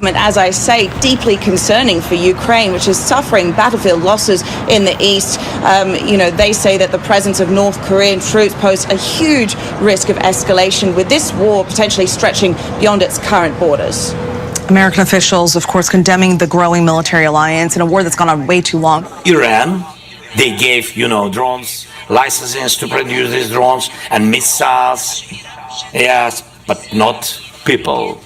As I say, deeply concerning for Ukraine, which is suffering battlefield losses in the east. They say that the presence of North Korean troops pose a huge risk of escalation, with this war potentially stretching beyond its current borders. American officials, of course, condemning the growing military alliance in a war that's gone on way too long. Iran, they gave, drones, licenses to produce these drones and missiles. Yes, but not people.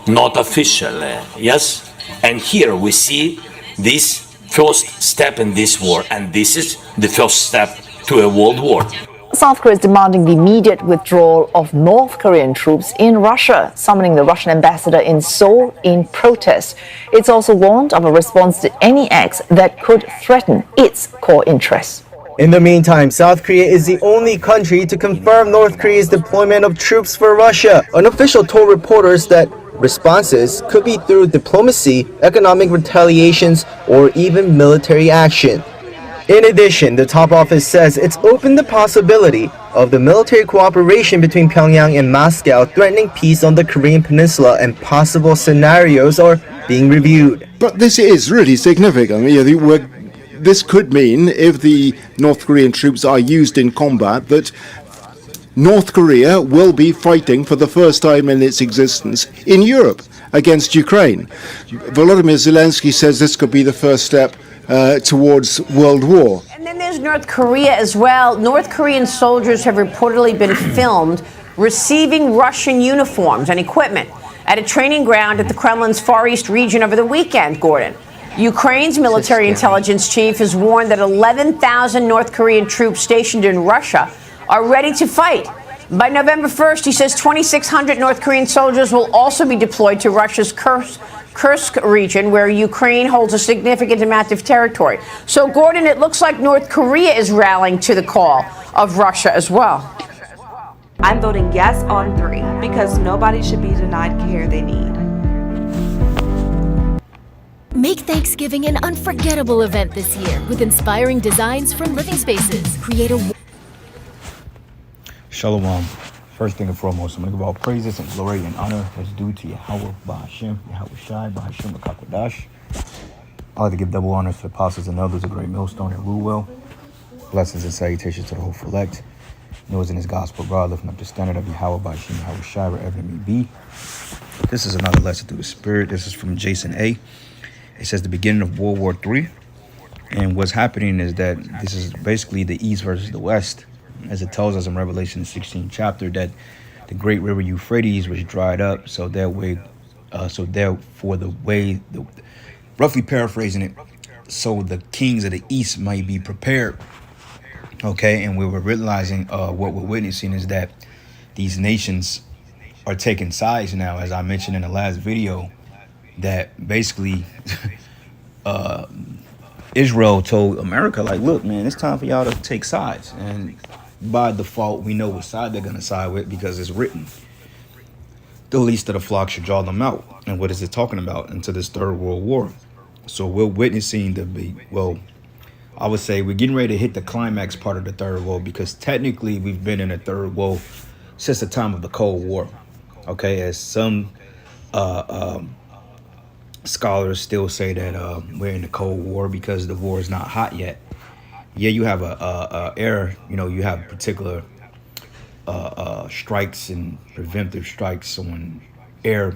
Not officially, yes? And here we see this first step in this war, and this is the first step to a world war. South Korea is demanding the immediate withdrawal of North Korean troops in Russia, summoning the Russian ambassador in Seoul in protest. It's also warned of a response to any acts that could threaten its core interests. In the meantime, South Korea is the only country to confirm North Korea's deployment of troops for Russia. An official told reporters that responses could be through diplomacy, economic retaliations, or even military action. In addition, the top office says it's opened the possibility of the military cooperation between Pyongyang and Moscow threatening peace on the Korean Peninsula, and possible scenarios are being reviewed. But this is really significant. This could mean, if the North Korean troops are used in combat, that North Korea will be fighting for the first time in its existence in Europe against Ukraine. Volodymyr Zelensky says this could be the first step towards world war. And then there's North Korea as well. North Korean soldiers have reportedly been filmed receiving Russian uniforms and equipment at a training ground at the Kremlin's Far East region over the weekend, Gordon. Ukraine's military intelligence chief has warned that 11,000 North Korean troops stationed in Russia are ready to fight. By November 1st, he says 2,600 North Korean soldiers will also be deployed to Russia's Kursk region, where Ukraine holds a significant amount of territory. So, Gordon, it looks like North Korea is rallying to the call of Russia as well. I'm voting yes on 3 because nobody should be denied care they need. Make Thanksgiving an unforgettable event this year with inspiring designs from Living Spaces. Create a... Shalom. First thing and foremost, I'm going to give all praises and glory and honor that's due to Yahweh Ba'Hashem, Yahweh Shai, Ba'Hashem, Ba'Kakwadash. I'd like to give double honors to the apostles and elders of Great Millstone and Rule Well. Blessings and salutations to the whole elect. Knows in his gospel, God, lifting up the standard of Yahweh Ba'Hashem, Yahweh Shai, wherever it may be. This is another lesson through the Spirit. This is from Jason A. It says the beginning of World War III. And what's happening is that this is basically the East versus the West. As it tells us in Revelation 16 chapter that the great river Euphrates was dried up, roughly paraphrasing it, so the kings of the East might be prepared. Okay, and we were realizing what we're witnessing is that these nations are taking sides now, as I mentioned in the last video, that basically Israel told America, like, look, man, it's time for y'all to take sides. And by default, we know what side they're going to side with because it's written. The least of the flock should draw them out. And what is it talking about? Into this third world war. So we're witnessing I would say we're getting ready to hit the climax part of the third world, because technically we've been in a third world since the time of the Cold War. Okay, as some scholars still say that we're in the Cold War because the war is not hot yet. Yeah, you have you have particular strikes and preventive strikes on air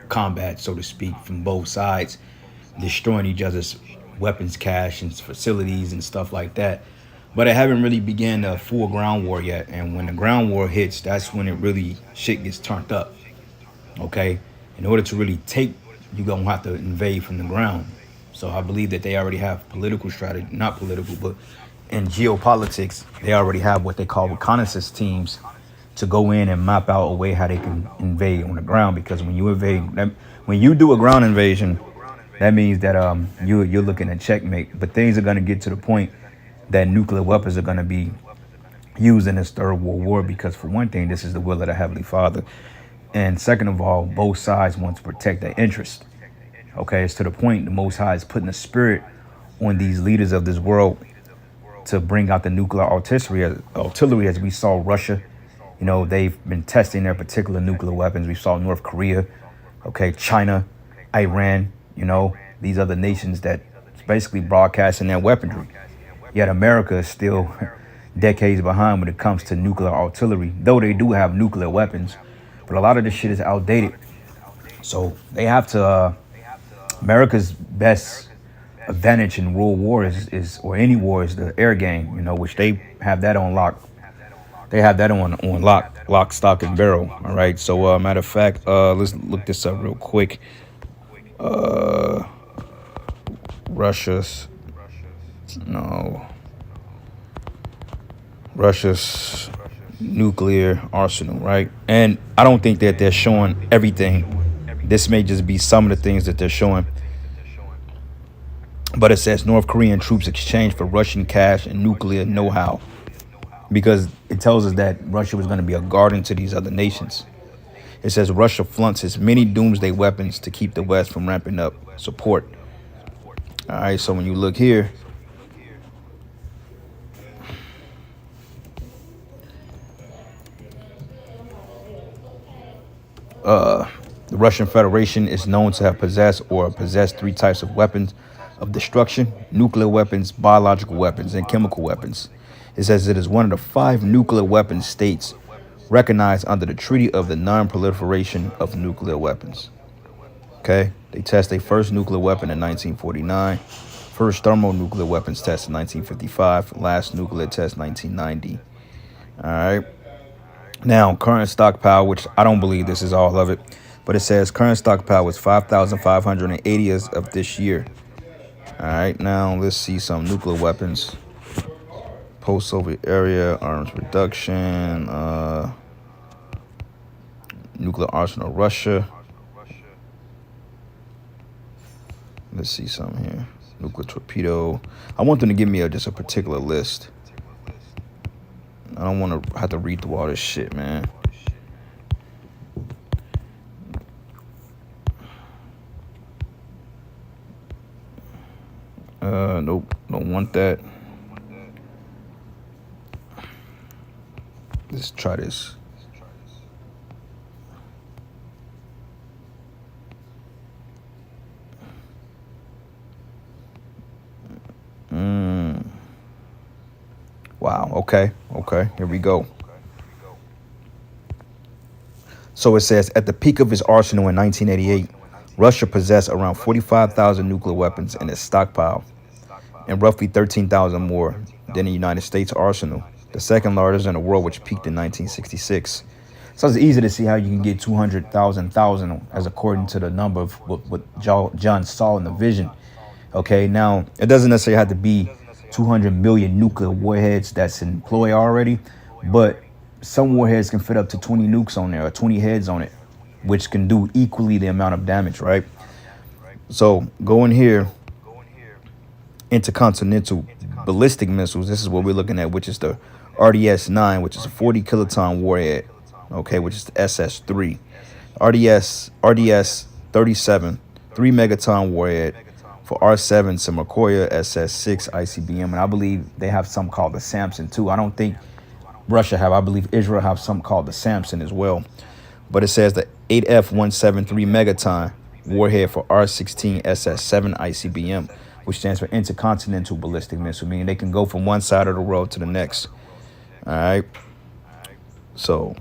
combat, so to speak, from both sides, destroying each other's weapons cache and facilities and stuff like that. But it haven't really began a full ground war yet. And when the ground war hits, that's when it really shit gets turned up. Okay, in order to really take, you're gonna have to invade from the ground. So I believe that they already have political strategy, not political, but in geopolitics, they already have what they call reconnaissance teams to go in and map out a way how they can invade on the ground. Because when you do a ground invasion, that means that you're looking at checkmate. But things are going to get to the point that nuclear weapons are going to be used in this third world war, because for one thing, this is the will of the Heavenly Father. And second of all, both sides want to protect their interests. Okay, it's to the point the Most High is putting a spirit on these leaders of this world to bring out the nuclear artillery, as we saw Russia. They've been testing their particular nuclear weapons. We saw North Korea, okay, China, Iran, these other nations that basically broadcasting their weaponry. Yet America is still decades behind when it comes to nuclear artillery, though they do have nuclear weapons. But a lot of this shit is outdated. So they have to, America's best advantage in world war is or any war is the air game, which they have that on lock. They have that on lock, stock, and barrel. All right. So matter of fact, let's look this up real quick. Russia's nuclear arsenal, right? And I don't think that they're showing everything. This may just be some of the things that they're showing. But it says North Korean troops exchange for Russian cash and nuclear know-how, because it tells us that Russia was going to be a guardian to these other nations. It says Russia flaunts its many doomsday weapons to keep the West from ramping up support. All right, so when you look here, the Russian Federation is known to have possessed three types of weapons of destruction: nuclear weapons, biological weapons, and chemical weapons. It says it is one of the 5 nuclear weapon states recognized under the Treaty of the Non-Proliferation of Nuclear Weapons. Okay, they test their first nuclear weapon in 1949, first thermonuclear weapons test in 1955, last nuclear test 1990. All right. Now, current stockpile, which I don't believe this is all of it, but it says current stockpile was 5,580 as of this year. All right, now let's see some nuclear weapons. Post-Soviet area, arms reduction, nuclear arsenal, Russia. Let's see something here. Nuclear torpedo. I want them to give me just a particular list. I don't want to have to read through all this shit, man. Nope, don't want that. Let's try this. Wow. Okay. Here we go. So it says at the peak of its arsenal in 1988, Russia possessed around 45,000 nuclear weapons in its stockpile, and roughly 13,000 more than the United States arsenal, the second largest in the world, which peaked in 1966. So it's easy to see how you can get 200,000 as according to the number of what John saw in the vision. Okay, now it doesn't necessarily have to be 200 million nuclear warheads that's in play already, but some warheads can fit up to 20 nukes on there or 20 heads on it, which can do equally the amount of damage, right? So go in here, intercontinental ballistic missiles. This is what we're looking at, which is the RDS-9, which is a 40 kiloton warhead, okay, which is the SS-3. RDS-37, 3 megaton warhead for R-7 Simokoya SS-6 ICBM, and I believe they have something called the Samson too. I don't think Russia have. I believe Israel have something called the Samson as well. But it says the 8F-173 megaton warhead for R-16 SS-7 ICBM, which stands for intercontinental ballistic missile, meaning they can go from one side of the world to the next. All right. So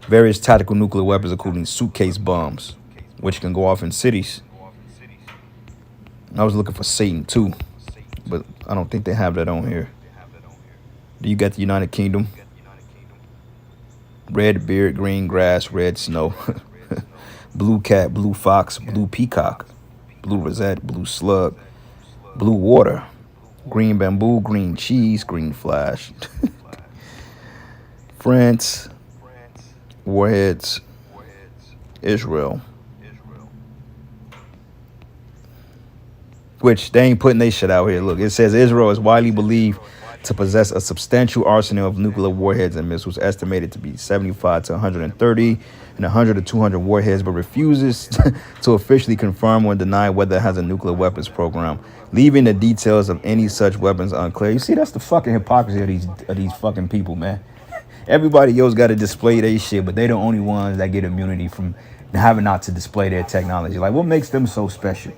various tactical nuclear weapons, including suitcase bombs, which can go off in cities. I was looking for Satan too, but I don't think they have that on here. You got the United Kingdom. Red beard, green grass, red snow. Blue cat, blue fox, blue peacock, blue rosette, blue slug, blue water, green bamboo, green cheese, green flash. France, warheads, Israel. Which they ain't putting their shit out here. Look, it says Israel is widely believed to possess a substantial arsenal of nuclear warheads and missiles, estimated to be 75 to 130 and 100 to 200 warheads, but refuses to officially confirm or deny whether it has a nuclear weapons program, leaving the details of any such weapons unclear. You see, that's the fucking hypocrisy of these fucking people, man. Everybody else got to display their shit, but they the only ones that get immunity from having not to display their technology. Like, what makes them so special?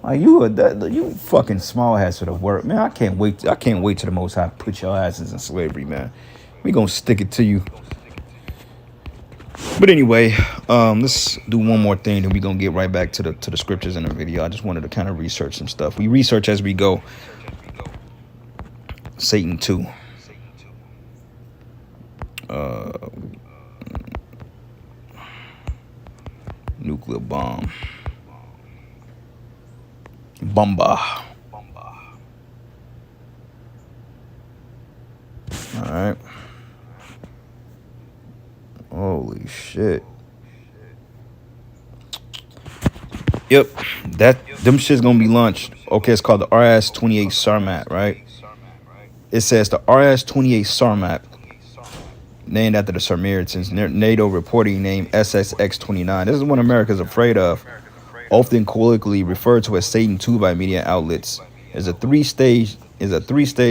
Like, you fucking small ass for the work, man. I can't wait till the Most High put your asses in slavery, man. We gonna stick it to you. But anyway, let's do one more thing, then we gonna get right back to the scriptures in the video. I just wanted to kind of research some stuff. We research as we go. Satan 2. Nuclear bomb. Bomba. All right. Holy shit. Yep, them shit's gonna be launched. Okay, it's called the RS-28 Sarmat, right? It says the RS-28 Sarmat, named after the Sarmatians, NATO reporting name SSX-29. This is what America's afraid of. Often colloquially referred to as Satan II by media outlets, is a three-stage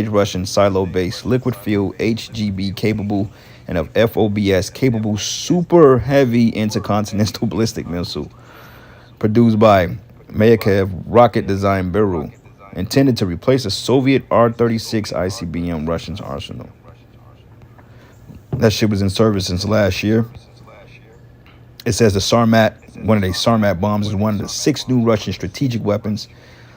Russian silo-based liquid-fueled HGB capable and of FOBS capable super heavy intercontinental ballistic missile produced by Mayakev Rocket Design Bureau, intended to replace a Soviet R-36 ICBM Russian arsenal. That shit was in service since last year. It says the Sarmat, one of the Sarmat bombs, is one of the 6 new Russian strategic weapons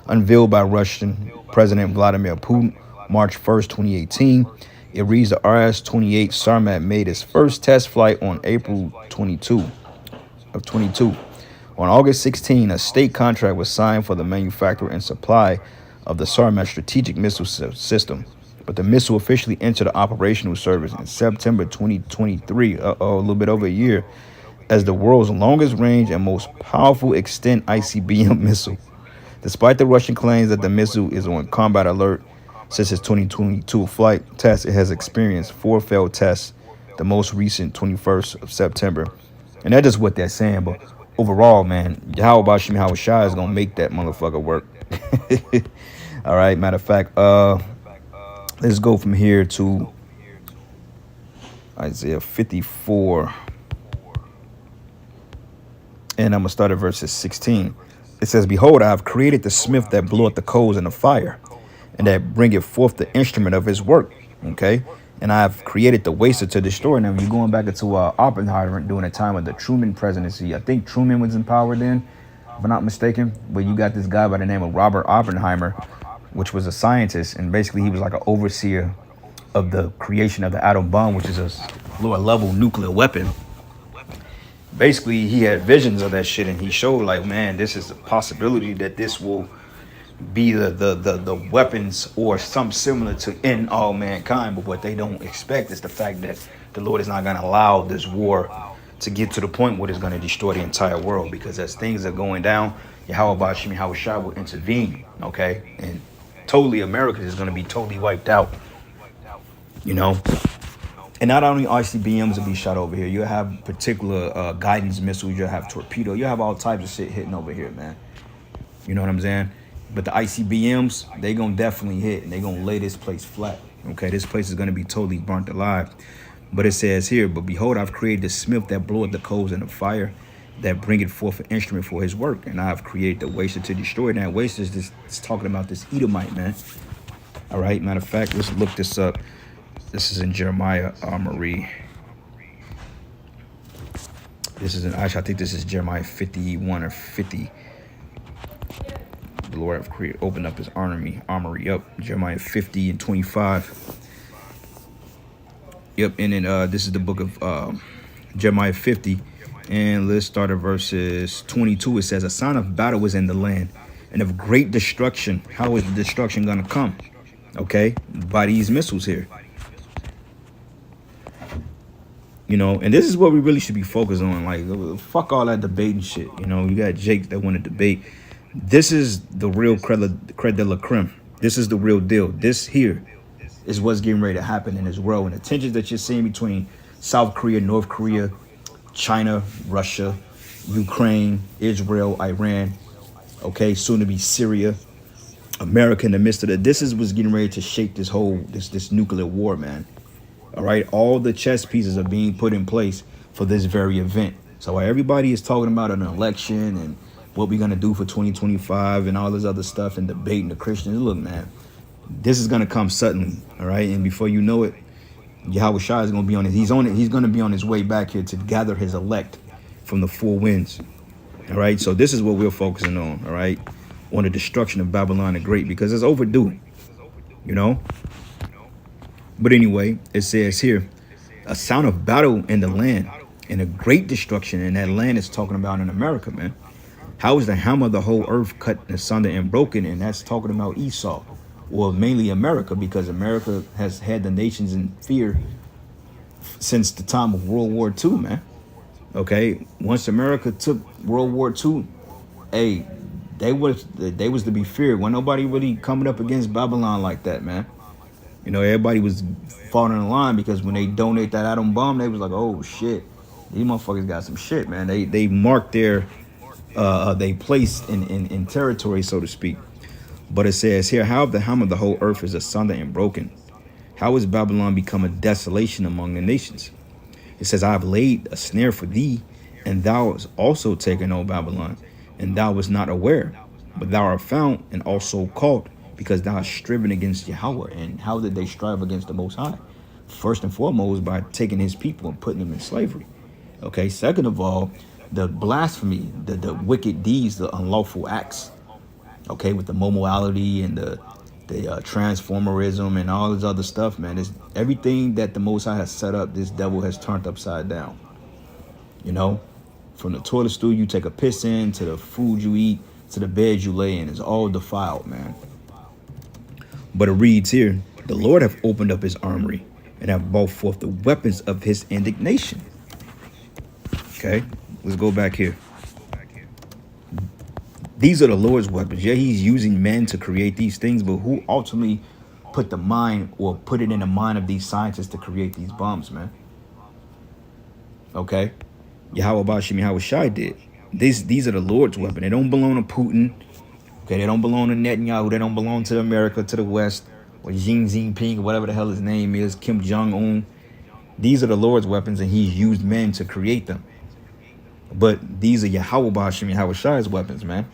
unveiled by Russian President Vladimir Putin March 1st, 2018. It reads the RS-28 Sarmat made its first test flight on April 22 of 22. On August 16, a state contract was signed for the manufacture and supply of the Sarmat strategic missile system, but the missile officially entered operational service in September 2023, a little bit over a year, as the world's longest range and most powerful extent ICBM missile. Despite the Russian claims that the missile is on combat alert since its 2022 flight test, it has experienced 4 failed tests, the most recent 21st of September. And that's just what they're saying, but overall, man, Yahweh Shem Shai is going to make that motherfucker work. All right, matter of fact, let's go from here to Isaiah 54. And I'm going to start at verses 16. It says, "Behold, I have created the smith that bloweth the coals in the fire, and that bringeth forth the instrument of his work." Okay? And I have created the waster to destroy them. You're going back into Oppenheimer during the time of the Truman presidency. I think Truman was in power then, if I'm not mistaken. But you got this guy by the name of Robert Oppenheimer, which was a scientist. And basically he was like an overseer of the creation of the atom bomb, which is a lower level nuclear weapon. Basically, he had visions of that shit, and he showed like, man, this is a possibility that this will be the weapons or something similar to end all mankind. But what they don't expect is the fact that the Lord is not going to allow this war to get to the point where it's going to destroy the entire world, because as things are going down, Yahweh Shem Shai will intervene, okay? And totally America is going to be totally wiped out, you know? And not only ICBMs will be shot over here, you'll have particular guidance missiles, you'll have torpedo, you'll have all types of shit hitting over here, man. You know what I'm saying? But the ICBMs, they gonna definitely hit, and they gonna lay this place flat. Okay, this place is gonna be totally burnt alive. But it says here, "But behold, I've created the smith that bloweth the coals in the fire, that bringeth forth an instrument for his work. And I have created the waster to destroy." That waster is just, it's talking about this Edomite, man. All right, matter of fact, let's look this up. This is in Jeremiah Armory. This is actually, I think this is Jeremiah 51 or 50. The Lord have opened up his armory up. Jeremiah 50 and 25. Yep, and then this is the book of Jeremiah 50. And let's start at verses 22. It says, "A sign of battle is in the land, and of great destruction." How is the destruction going to come? Okay, by these missiles here. You know, and this is what we really should be focused on. Like, fuck all that debate and shit. You know, you got Jake that want to debate. This is the real creme de la creme. This is the real deal. This here is what's getting ready to happen in this world. And the tensions that you're seeing between South Korea, North Korea, China, Russia, Ukraine, Israel, Iran, okay, soon to be Syria, America in the midst of that. This is what's getting ready to shake this whole, this nuclear war, man. All right. All the chess pieces are being put in place for this very event. So while everybody is talking about an election and what we're going to do for 2025 and all this other stuff and debating the Christians, look, man, this is going to come suddenly. All right. And before you know it, Yahweh Shai is going to be on it. He's on it. He's going to be on his way back here to gather his elect from the four winds. All right. So this is what we're focusing on. All right. On the destruction of Babylon the Great, because it's overdue, you know. But anyway, it says here, a sound of battle in the land and a great destruction in that land is talking about in America, man. How is the hammer of the whole earth cut asunder and broken? And that's talking about Esau, well, mainly America, because America has had the nations in fear since the time of World War II, man. Okay, once America took World War II, hey, they was to be feared. When nobody really coming up against Babylon like that, man. You know, everybody was falling in line because when they donate that atom bomb, they was like, oh shit, these motherfuckers got some shit, man. They marked their they placed in territory, so to speak. But it says here, how the hammer of the whole earth is asunder and broken. How has Babylon become a desolation among the nations? It says, I have laid a snare for thee, and thou hast also taken, O Babylon, and thou wast not aware, but thou art found and also caught, because thou hast striven against Yahweh. And how did they strive against the Most High? First and foremost, by taking his people and putting them in slavery. Okay, second of all, the blasphemy, the wicked deeds, the unlawful acts. Okay, with the morality and the transformerism and all this other stuff, man. It's everything that the Most High has set up, this devil has turned upside down. You know, from the toilet stool you take a piss in, to the food you eat, to the bed you lay in, it's all defiled, man. But it reads here, the Lord hath opened up his armory and have brought forth the weapons of his indignation. Okay, let's go back here. These are the Lord's weapons. Yeah, he's using men to create these things, but who ultimately put the mind or put it in the mind of these scientists to create these bombs, man? Okay, Yahweh Bashim Yahweh Shai did. These are the Lord's weapon. They don't belong to Putin. Okay, they don't belong to Netanyahu. They don't belong to America, to the West, or Xi Jinping, or whatever the hell his name is, Kim Jong-un. These are the Lord's weapons, and he's used men to create them. But these are Yahweh Bashim Yahweh Shai's weapons, man.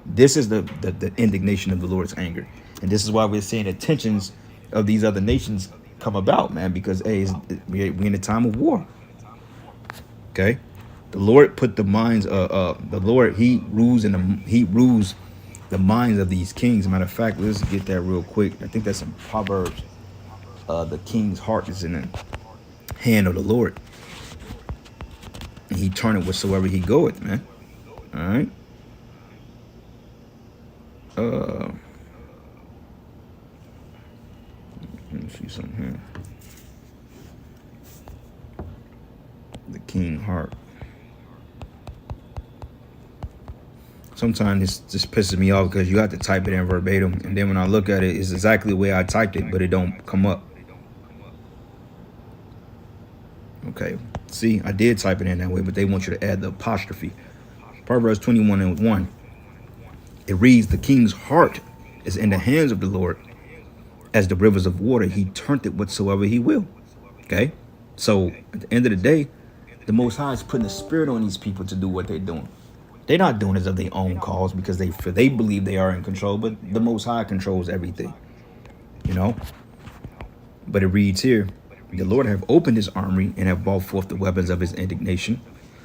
This is the indignation of the Lord's anger. And this is why we're seeing the tensions of these other nations come about, man, because hey, we're in a time of war. Okay, the Lord put the minds the Lord, he rules the minds of these kings. Matter of fact, let's get that real quick. I think that's in Proverbs. The king's heart is in the hand of the Lord, and he turneth whatsoever he goeth, man. All right. Let me see something here. The king heart. Sometimes this just pisses me off because you have to type it in verbatim, and then when I look at it, it's exactly the way I typed it, but it don't come up. Okay, see, I did type it in that way, but they want you to add the apostrophe. Proverbs 21:1. It reads, the king's heart is in the hands of the Lord. As the rivers of water, he turneth it whatsoever he will. Okay, so at the end of the day, the Most High is putting the spirit on these people to do what they're doing. They're not doing it of their own cause because they believe they are in control, but the Most High controls everything, you know. But it reads here, the Lord have opened his armory and have brought forth the weapons of his indignation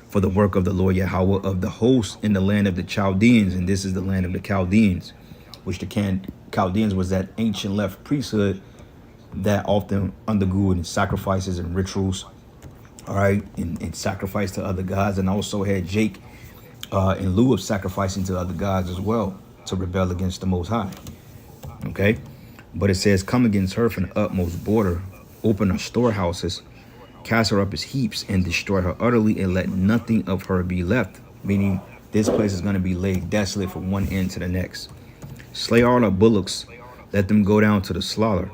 for the work of the Lord Yahweh of the hosts in the land of the Chaldeans. And this is the land of the Chaldeans, which the Chaldeans was that ancient left priesthood that often undergirded sacrifices and rituals, all right, and sacrifice to other gods, and also had Jake in lieu of sacrificing to other gods as well to rebel against the Most High. Okay, but it says, come against her from the utmost border, open her storehouses, cast her up as heaps, and destroy her utterly, and let nothing of her be left. Meaning this place is going to be laid desolate from one end to the next. Slay all her bullocks, let them go down to the slaughter.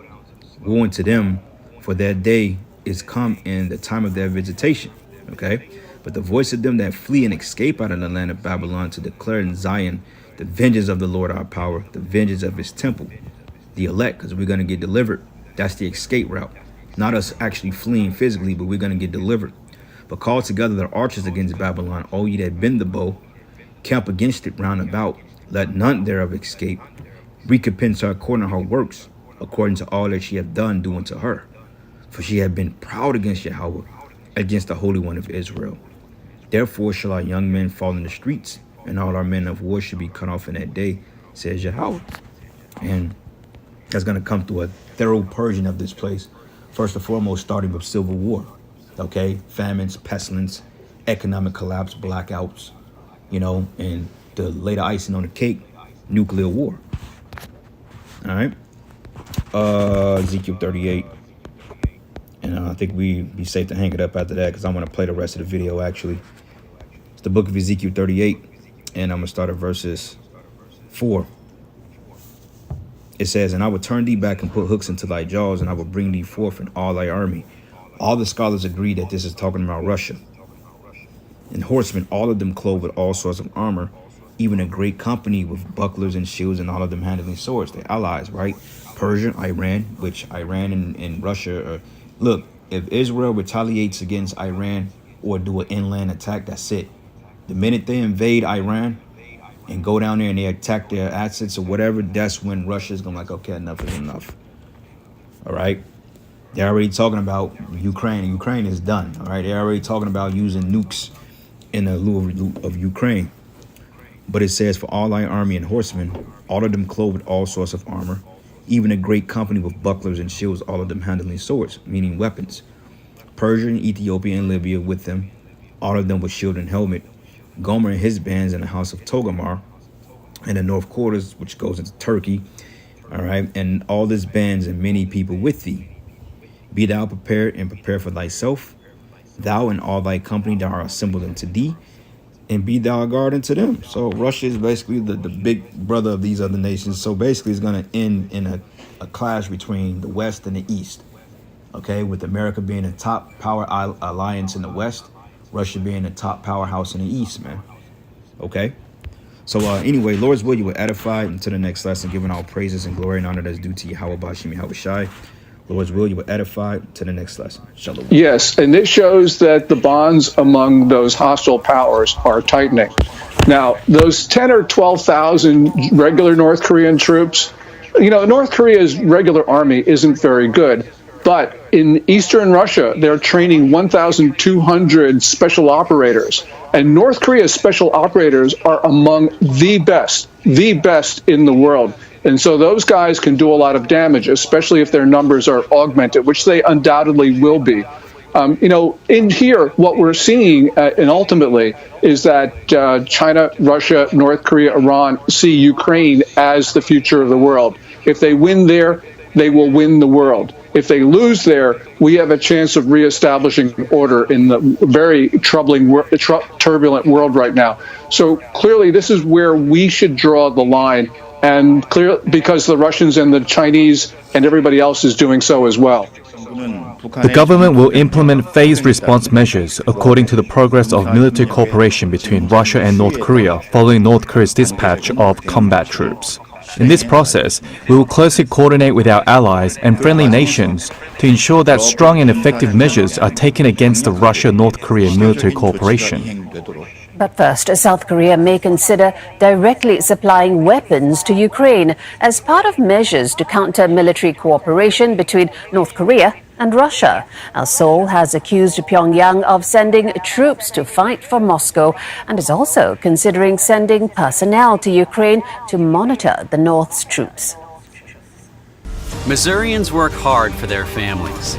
Woe unto them, for their day is come in the time of their visitation. Okay, but the voice of them that flee and escape out of the land of Babylon, to declare in Zion the vengeance of the Lord our power, the vengeance of his temple, the elect, because we're going to get delivered. That's the escape route. Not us actually fleeing physically, but we're going to get delivered. But call together the archers against Babylon, all ye that bend the bow, camp against it round about. Let none thereof escape. Recompense her according to her works, according to all that she hath done, do unto her. For she hath been proud against Yahweh, against the Holy One of Israel. Therefore shall our young men fall in the streets, and all our men of war should be cut off in that day, says Yahweh. And that's going to come through a thorough purging of this place. First and foremost, starting with civil war. Okay, famines, pestilence, economic collapse, blackouts, and the later icing on the cake, nuclear war. All right, Ezekiel 38, and I think we'd be safe to hang it up after that because I'm going to play the rest of the video. Actually, it's the book of Ezekiel 38, and I'm going to start at verses 4. It says, "And I will turn thee back and put hooks into thy jaws, and I will bring thee forth in all thy army." All the scholars agree that this is talking about Russia. And horsemen, all of them clothed with all sorts of armor, even a great company with bucklers and shields, and all of them handling swords. They're allies, right? Persia, Iran, which Iran and Russia are. Look, if Israel retaliates against Iran or do an inland attack, that's it. The minute they invade Iran and go down there and they attack their assets or whatever, that's when Russia's going to be like, okay, enough is enough. All right? They're already talking about Ukraine. Ukraine is done. All right. They're already talking about using nukes in the lieu of Ukraine. But it says, "For all thy army and horsemen, all of them clothed with all sorts of armor, even a great company with bucklers and shields, all of them handling swords," meaning weapons. Persia and Ethiopia and Libya with them, all of them with shield and helmet. Gomer and his bands in the house of Togarmah, in the north quarters, which goes into Turkey. All right. And all this bands and many people with thee. Be thou prepared and prepare for thyself, thou and all thy company that are assembled unto thee, and be thou a guard unto them. So Russia is basically the big brother of these other nations. So basically it's going to end in a clash between the West and the East. Okay, with America being a top power alliance in the West, Russia being a top powerhouse in the East, man. Okay. So anyway, Lord's will, you were edified. Until the next lesson, giving all praises and glory and honor that's due to Yahweh Bashim Yahweh Shai. Lord's will, you were edified. To the next lesson. Shalom. Yes, and it shows that the bonds among those hostile powers are tightening. Now, those 10 or 12,000 regular North Korean troops, North Korea's regular army isn't very good. But in eastern Russia, they're training 1,200 special operators. And North Korea's special operators are among the best in the world. And so those guys can do a lot of damage, especially if their numbers are augmented, which they undoubtedly will be. In here, what we're seeing, and ultimately, is that China, Russia, North Korea, Iran see Ukraine as the future of the world. If they win there, they will win the world. If they lose there, we have a chance of reestablishing order in the very turbulent world right now. So clearly, this is where we should draw the line. And clear, because the Russians and the Chinese and everybody else is doing so as well. The government will implement phased response measures according to the progress of military cooperation between Russia and North Korea following North Korea's dispatch of combat troops. In this process, we will closely coordinate with our allies and friendly nations to ensure that strong and effective measures are taken against the Russia-North Korea military cooperation. But first, South Korea may consider directly supplying weapons to Ukraine as part of measures to counter military cooperation between North Korea and Russia. Now, Seoul has accused Pyongyang of sending troops to fight for Moscow and is also considering sending personnel to Ukraine to monitor the North's troops. Missourians work hard for their families.